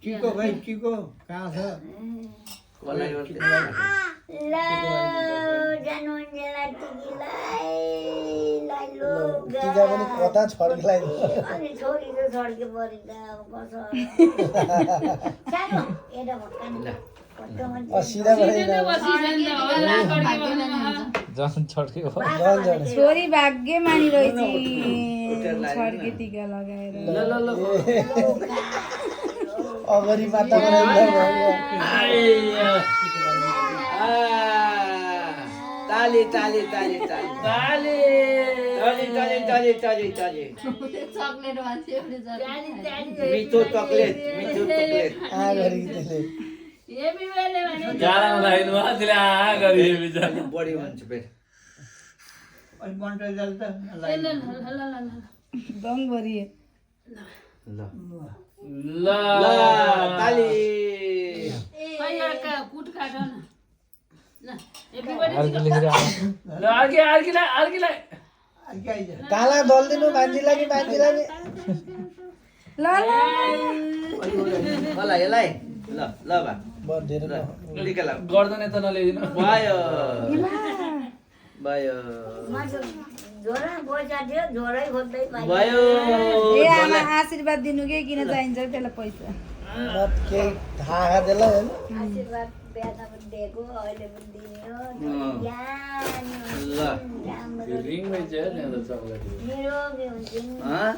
Chico भाइ Chico कहाँ छ टिका पनि कता छड्किलाई छोरी भाग्य मानी रहेछ छड्के टिका लगाएर अगरी माता ताली ताली ताली ताली ताली ताली ताली ताली ताली चकलेट मान्छे एउटै मिठो चकलेट मिठो चकलेट आगरी त्यसले गाडामा लाग्नु भयो त्यसले गरी बिचारा बढी भन्छ फेरि अनि मन्टर जल त दङभरि ल ल ताली काला दल दिनु मान्छेलाई कि मान्छेलाई नि ल ल होला यसलाई ल ल बा बढेर टिका लाऊ गर्दैन त नल्याइदिनु भयो भयो भयो ए आमा आशीर्वाद दिनु के किन चाहिन्छ त्यसलाई पैसा मत के थाहा देला हैन रिङ भइन्छ नि चकलेट हाँ